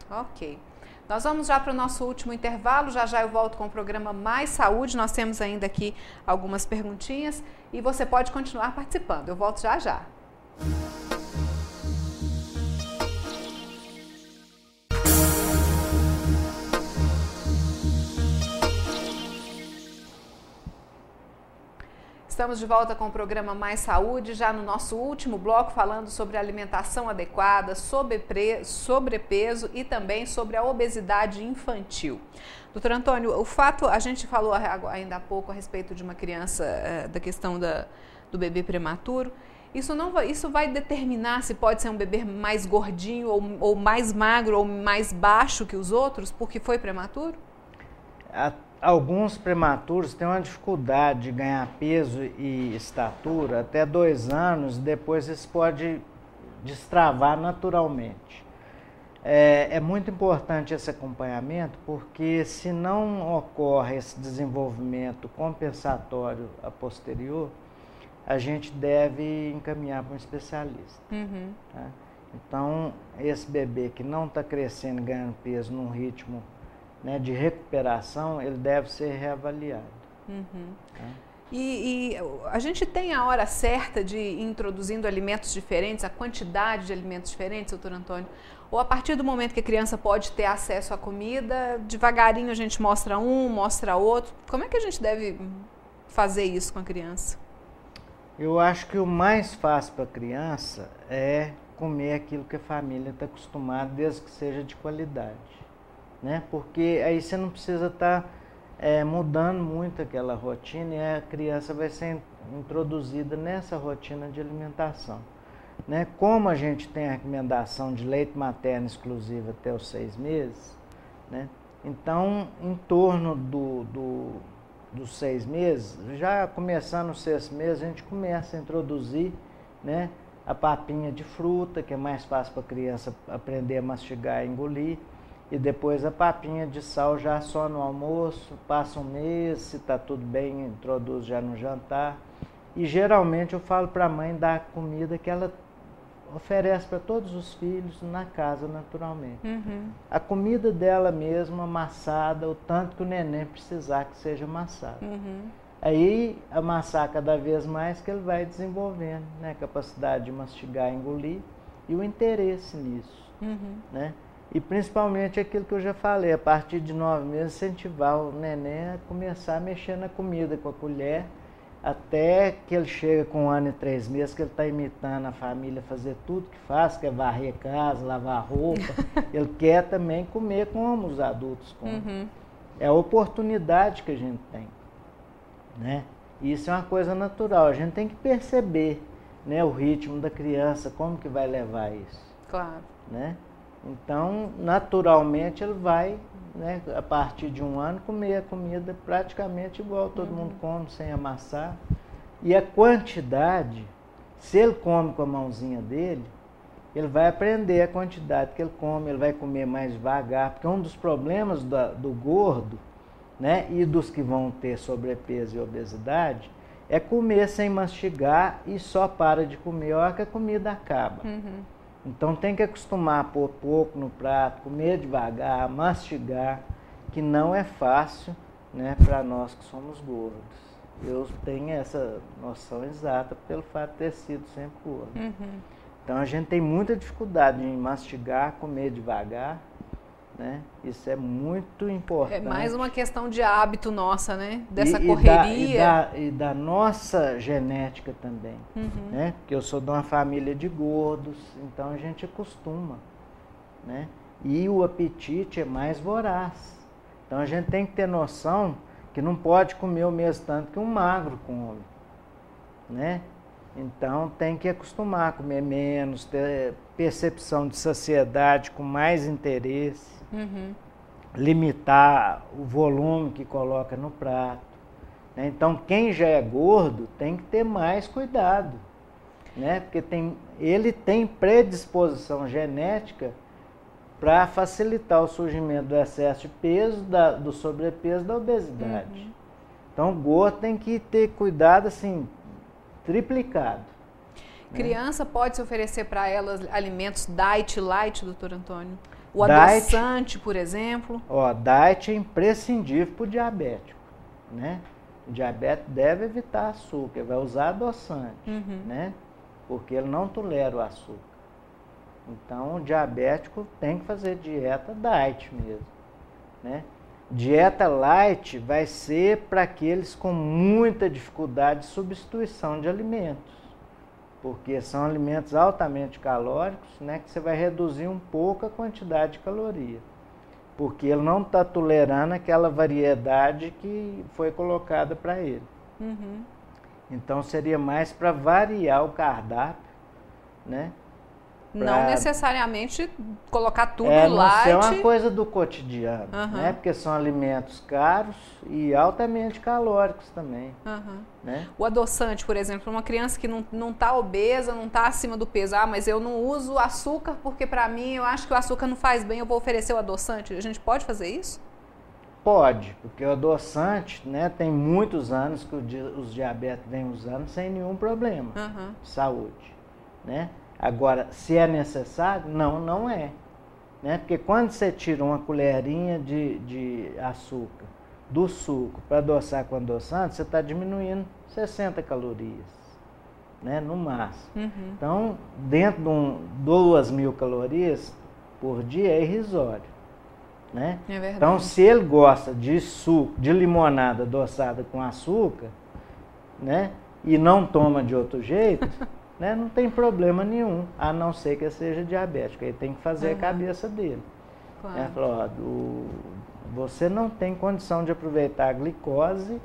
Ok. Nós vamos já para o nosso último intervalo, já eu volto com o programa Mais Saúde, nós temos ainda aqui algumas perguntinhas e você pode continuar participando, eu volto já. Estamos de volta com o programa Mais Saúde, já no nosso último bloco, falando sobre alimentação adequada, sobrepeso e também sobre a obesidade infantil. Doutor Antônio, a gente falou ainda há pouco a respeito de uma criança, da questão do bebê prematuro. Isso vai determinar se pode ser um bebê mais gordinho ou mais magro ou mais baixo que os outros porque foi prematuro? Alguns prematuros têm uma dificuldade de ganhar peso e estatura até 2 anos, depois isso pode destravar naturalmente. É muito importante esse acompanhamento, porque se não ocorre esse desenvolvimento compensatório a posterior, a gente deve encaminhar para um especialista. Tá? Então, esse bebê que não está crescendo e ganhando peso num ritmo, né, de recuperação, ele deve ser reavaliado. Tá? E a gente tem a hora certa de ir introduzindo alimentos diferentes, a quantidade de alimentos diferentes, doutor Antônio? Ou a partir do momento que a criança pode ter acesso à comida, devagarinho a gente mostra um, mostra outro? Como é que a gente deve fazer isso com a criança? Eu acho que o mais fácil para a criança é comer aquilo que a família está acostumada, desde que seja de qualidade, né? Porque aí você não precisa estar mudando muito aquela rotina e a criança vai ser introduzida nessa rotina de alimentação, né? Como a gente tem a recomendação de leite materno exclusivo até os 6 meses, né? Então, em torno dos 6 meses, já começando os 6 meses, a gente começa a introduzir, né, a papinha de fruta, que é mais fácil para a criança aprender a mastigar e engolir, e depois a papinha de sal já só no almoço, passa 1 mês, se está tudo bem, introduz já no jantar. E geralmente eu falo para a mãe dar comida que ela oferece para todos os filhos na casa naturalmente. A comida dela mesma, amassada, o tanto que o neném precisar que seja amassado. Aí amassar cada vez mais que ele vai desenvolvendo, né? Capacidade de mastigar, engolir e o interesse nisso, né? E principalmente aquilo que eu já falei, a partir de 9 meses, incentivar o neném a começar a mexer na comida com a colher, até que ele chega com 1 ano e 3 meses, que ele está imitando a família fazer tudo que faz, quer varrer casa, lavar roupa, ele quer também comer como os adultos comem. É a oportunidade que a gente tem, né? Isso é uma coisa natural, a gente tem que perceber, né, o ritmo da criança, como que vai levar isso. Claro. Né? Então, naturalmente, ele vai, né, a partir de 1 ano, comer a comida praticamente igual todo mundo come, sem amassar. E a quantidade, se ele come com a mãozinha dele, ele vai aprender a quantidade que ele come, ele vai comer mais devagar, porque um dos problemas do gordo, né, e dos que vão ter sobrepeso e obesidade, é comer sem mastigar e só para de comer a hora que a comida acaba. Então tem que acostumar a pôr pouco no prato, comer devagar, mastigar, que não é fácil, né, para nós que somos gordos. Eu tenho essa noção exata pelo fato de ter sido sempre gordo. Então a gente tem muita dificuldade em mastigar, comer devagar, né? Isso é muito importante. É mais uma questão de hábito nossa, né? Dessa correria. E da nossa genética também, né? Porque eu sou de uma família de gordos, então a gente acostuma, né? E o apetite é mais voraz. Então a gente tem que ter noção que não pode comer o mesmo tanto que um magro come, né? Então tem que acostumar a comer menos, ter percepção de saciedade com mais interesse. Limitar o volume que coloca no prato, né? Então quem já é gordo tem que ter mais cuidado, né? Porque ele tem predisposição genética para facilitar o surgimento do excesso de peso, do sobrepeso, da obesidade. Então o gordo tem que ter cuidado assim, triplicado. Criança, pode-se oferecer para elas alimentos diet light, doutor Antônio? O adoçante, por exemplo? Diet é imprescindível para o diabético, né? O diabético deve evitar açúcar, vai usar adoçante, né? Porque ele não tolera o açúcar. Então, o diabético tem que fazer dieta diet mesmo, né? Dieta light vai ser para aqueles com muita dificuldade de substituição de alimentos, porque são alimentos altamente calóricos, né, que você vai reduzir um pouco a quantidade de caloria, porque ele não está tolerando aquela variedade que foi colocada para ele. Então seria mais para variar o cardápio, né? Não necessariamente colocar tudo light. Não ser uma coisa do cotidiano, né? Porque são alimentos caros e altamente calóricos também. Né? O adoçante, por exemplo, uma criança que não está obesa, não está acima do peso, mas eu não uso açúcar porque para mim eu acho que o açúcar não faz bem, eu vou oferecer o adoçante. A gente pode fazer isso? Pode, porque o adoçante, né, tem muitos anos que os diabéticos vêm usando sem nenhum problema de saúde, né? Agora, se é necessário, não é, né? Porque quando você tira uma colherinha de açúcar do suco para adoçar com adoçante, você está diminuindo 60 calorias, né? No máximo. Então, dentro de 2.000 calorias por dia é irrisório, né? É verdade. Então, se ele gosta de suco, de limonada adoçada com açúcar, né? E não toma de outro jeito... Né? Não tem problema nenhum, a não ser que ele seja diabético. Aí tem que fazer a cabeça dele. Claro. Né? Falou, você não tem condição de aproveitar a glicose,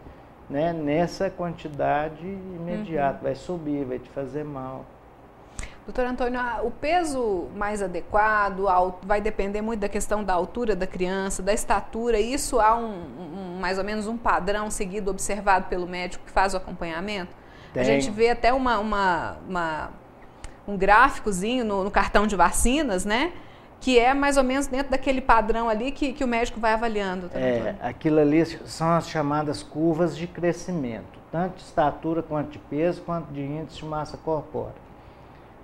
né, nessa quantidade imediata. Vai subir, vai te fazer mal. Doutor Antônio, o peso mais adequado vai depender muito da questão da altura da criança, da estatura. Isso há mais ou menos um padrão seguido, observado pelo médico que faz o acompanhamento? A gente vê até um gráficozinho no cartão de vacinas, né? Que é mais ou menos dentro daquele padrão ali que o médico vai avaliando. Aquilo ali são as chamadas curvas de crescimento, tanto de estatura quanto de peso, quanto de índice de massa corpórea,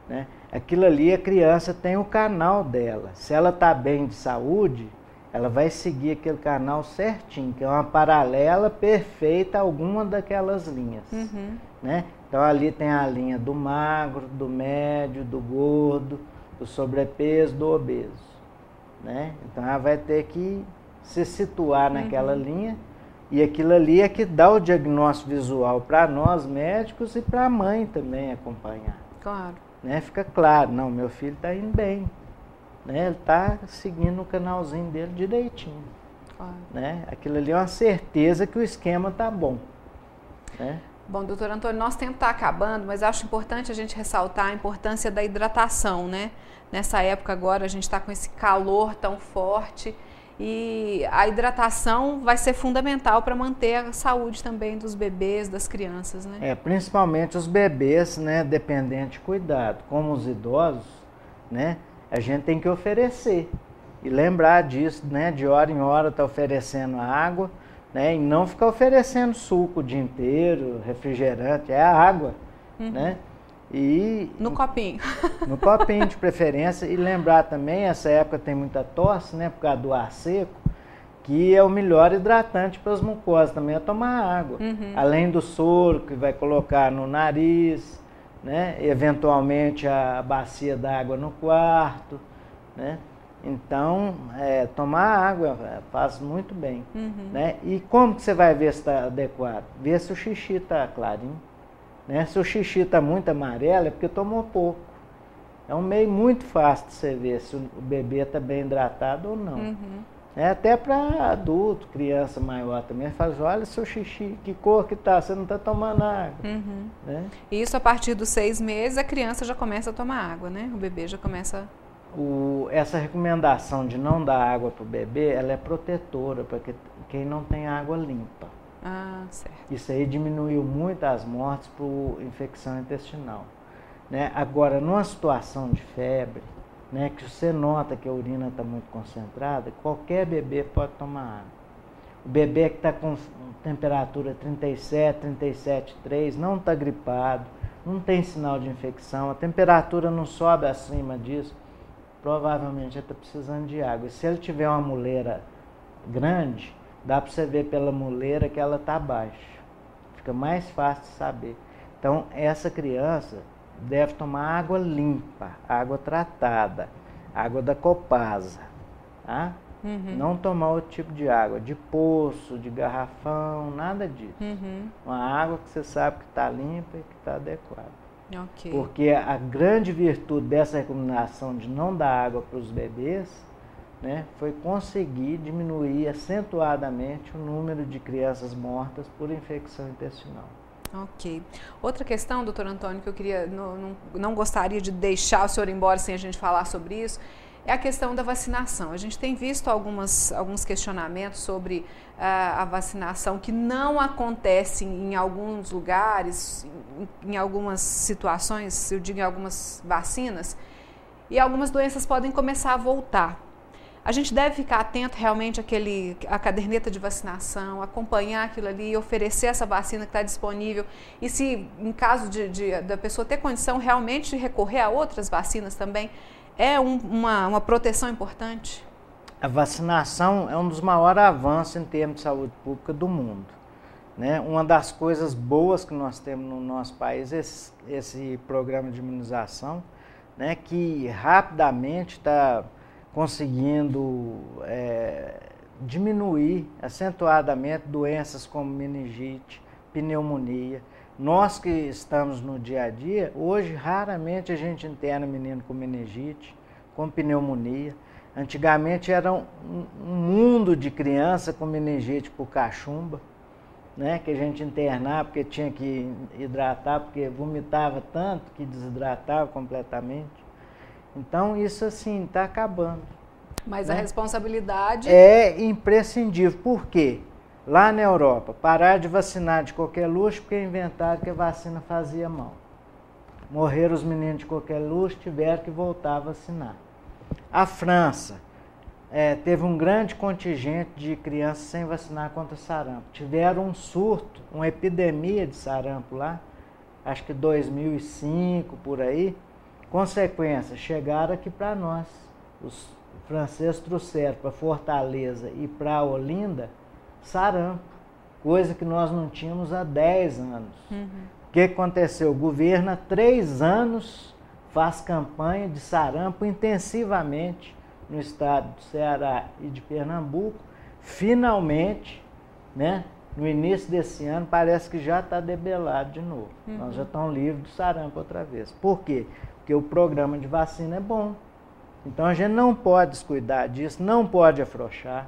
né? Aquilo ali, a criança tem o canal dela. Se ela está bem de saúde, ela vai seguir aquele canal certinho, que é uma paralela perfeita a alguma daquelas linhas. Né? Então ali tem a linha do magro, do médio, do gordo, do sobrepeso, do obeso. Né? Então ela vai ter que se situar naquela linha, e aquilo ali é que dá o diagnóstico visual para nós médicos e para a mãe também acompanhar. Claro. Né? Fica claro, não, meu filho está indo bem. Né? Ele está seguindo o canalzinho dele direitinho. Claro. Né? Aquilo ali é uma certeza que o esquema está bom. Né? Bom, doutor Antônio, nosso tempo está acabando, mas acho importante a gente ressaltar a importância da hidratação, né? Nessa época agora a gente está com esse calor tão forte e a hidratação vai ser fundamental para manter a saúde também dos bebês, das crianças, né? Principalmente os bebês, né, dependentes de cuidado. Como os idosos, né, a gente tem que oferecer e lembrar disso, né, de hora em hora tá oferecendo água, né, e não ficar oferecendo suco o dia inteiro, refrigerante, é a água, né? E no copinho. No copinho de preferência. E lembrar também, essa época tem muita tosse, né, por causa do ar seco, que é o melhor hidratante para as mucosas também é tomar água. Além do soro que vai colocar no nariz, né, eventualmente a bacia d'água no quarto, né? Então, tomar água faz muito bem. Né? E como que você vai ver se está adequado? Ver se o xixi está clarinho. Né? Se o xixi está muito amarelo é porque tomou pouco. É um meio muito fácil de você ver se o bebê está bem hidratado ou não. Até para adulto, criança maior também, fala, olha seu xixi, que cor que tá, você não está tomando água. Né? E isso a partir dos 6 meses a criança já começa a tomar água, né? O bebê já começa... Essa recomendação de não dar água para o bebê, ela é protetora para quem não tem água limpa. Ah, certo. Isso aí diminuiu muito as mortes por infecção intestinal. Né? Agora, numa situação de febre, né, que você nota que a urina está muito concentrada, qualquer bebê pode tomar água. O bebê que está com temperatura 37, 37,3, não está gripado, não tem sinal de infecção, a temperatura não sobe acima disso, provavelmente ele está precisando de água. E se ele tiver uma muleira grande, dá para você ver pela muleira que ela está baixa. Fica mais fácil de saber. Então, essa criança deve tomar água limpa, água tratada, água da Copasa. Tá? Não tomar outro tipo de água, de poço, de garrafão, nada disso. Uma água que você sabe que está limpa e que está adequada. Okay. Porque a grande virtude dessa recomendação de não dar água para os bebês, né, foi conseguir diminuir acentuadamente o número de crianças mortas por infecção intestinal. Ok. Outra questão, doutor Antônio, que eu queria, não gostaria de deixar o senhor embora sem a gente falar sobre isso, é a questão da vacinação. A gente tem visto alguns questionamentos sobre a vacinação que não acontece em alguns lugares, em algumas situações, eu digo em algumas vacinas, e algumas doenças podem começar a voltar. A gente deve ficar atento realmente à caderneta de vacinação, acompanhar aquilo ali, oferecer essa vacina que está disponível e se, em caso da pessoa ter condição realmente de recorrer a outras vacinas também, é uma proteção importante? A vacinação é um dos maiores avanços em termos de saúde pública do mundo. Né? Uma das coisas boas que nós temos no nosso país é esse programa de imunização, né, que rapidamente está conseguindo diminuir acentuadamente doenças como meningite, pneumonia. Nós que estamos no dia a dia, hoje raramente a gente interna menino com meningite, com pneumonia. Antigamente era um mundo de criança com meningite por cachumba, né, que a gente internava porque tinha que hidratar, porque vomitava tanto que desidratava completamente. Então isso assim está acabando. Mas né? A responsabilidade é imprescindível. Por quê? Lá na Europa, pararam de vacinar de qualquer luxo porque inventaram que a vacina fazia mal. Morreram os meninos de qualquer luxo, tiveram que voltar a vacinar. A França teve um grande contingente de crianças sem vacinar contra sarampo. Tiveram um surto, uma epidemia de sarampo lá, acho que 2005, por aí. Consequência, chegaram aqui para nós, franceses trouxeram para Fortaleza e para Olinda sarampo, coisa que nós não tínhamos há 10 anos. O que aconteceu? O governo há 3 anos faz campanha de sarampo intensivamente no estado do Ceará e de Pernambuco. Finalmente, né, no início desse ano, parece que já está debelado de novo. Nós já estamos livres do sarampo outra vez. Por quê? Porque o programa de vacina é bom. Então a gente não pode descuidar disso, não pode afrouxar,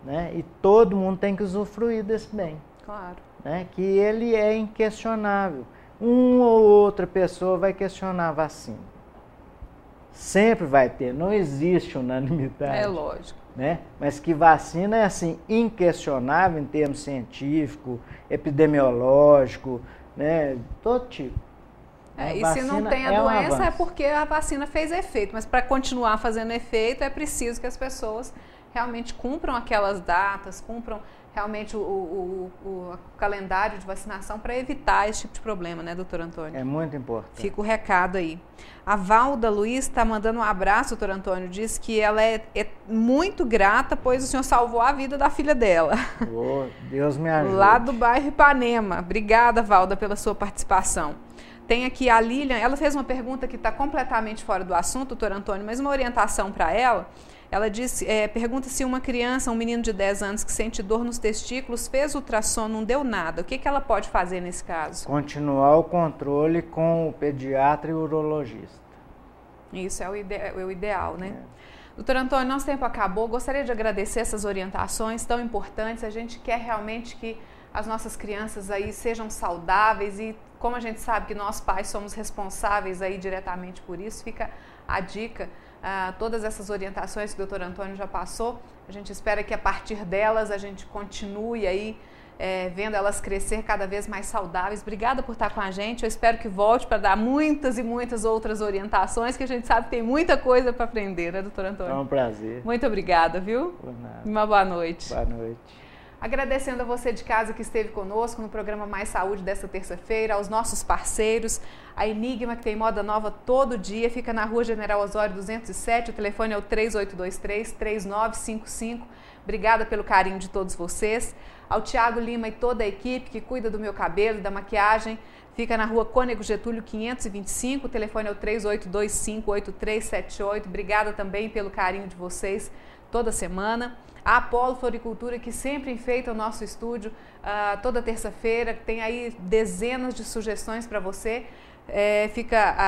né? E todo mundo tem que usufruir desse bem. Claro. Né? Que ele é inquestionável. Uma ou outra pessoa vai questionar a vacina. Sempre vai ter, não existe unanimidade. É lógico. Né? Mas que vacina é assim, inquestionável em termos científico, epidemiológico, né? Todo tipo. E se não tem a doença é porque a vacina fez efeito, mas para continuar fazendo efeito é preciso que as pessoas realmente cumpram aquelas datas, cumpram realmente o calendário de vacinação para evitar esse tipo de problema, né, doutor Antônio? É muito importante. Fica o recado aí. A Valda Luiz está mandando um abraço, doutor Antônio, diz que ela é muito grata, pois o senhor salvou a vida da filha dela. Oh, Deus me ajude. Lá do bairro Ipanema. Obrigada, Valda, pela sua participação. Tem aqui a Lilian, ela fez uma pergunta que está completamente fora do assunto, doutor Antônio, mas uma orientação para ela. Ela disse, pergunta se uma criança, um menino de 10 anos que sente dor nos testículos, fez ultrassom, não deu nada. O que ela pode fazer nesse caso? Continuar o controle com o pediatra e o urologista. Isso é o ideal, né? Doutor Antônio, nosso tempo acabou. Gostaria de agradecer essas orientações tão importantes. A gente quer realmente que as nossas crianças aí sejam saudáveis e, como a gente sabe que nós pais somos responsáveis aí diretamente por isso, fica a dica. Todas essas orientações que o doutor Antônio já passou, a gente espera que a partir delas a gente continue aí vendo elas crescer cada vez mais saudáveis. Obrigada por estar com a gente, eu espero que volte para dar muitas e muitas outras orientações, que a gente sabe que tem muita coisa para aprender, né, doutor Antônio? É um prazer. Muito obrigada, viu? Por nada. Uma boa noite. Boa noite. Agradecendo a você de casa que esteve conosco no programa Mais Saúde desta terça-feira, aos nossos parceiros, a Enigma, que tem moda nova todo dia, fica na Rua General Osório 207, o telefone é o 3823-3955. Obrigada pelo carinho de todos vocês. Ao Tiago Lima e toda a equipe que cuida do meu cabelo e da maquiagem, fica na Rua Cônego Getúlio 525, o telefone é o 3825-8378. Obrigada também pelo carinho de vocês toda semana. A Apolo Floricultura, que sempre enfeita o nosso estúdio toda terça-feira, tem aí dezenas de sugestões para você.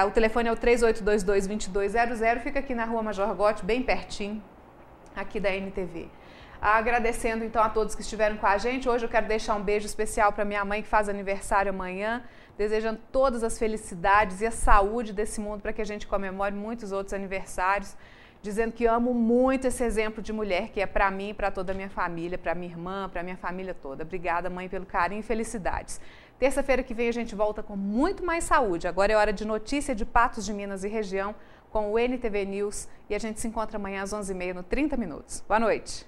O telefone é o 3822-2200, fica aqui na Rua Major Gotti, bem pertinho, aqui da NTV. Agradecendo então a todos que estiveram com a gente. Hoje eu quero deixar um beijo especial para minha mãe, que faz aniversário amanhã, desejando todas as felicidades e a saúde desse mundo para que a gente comemore muitos outros aniversários. Dizendo que amo muito esse exemplo de mulher, que é para mim e para toda a minha família, para minha irmã, para minha família toda. Obrigada, mãe, pelo carinho e felicidades. Terça-feira que vem a gente volta com muito mais saúde. Agora é hora de notícia de Patos de Minas e região com o NTV News. E a gente se encontra amanhã às 11h30 no 30 Minutos. Boa noite.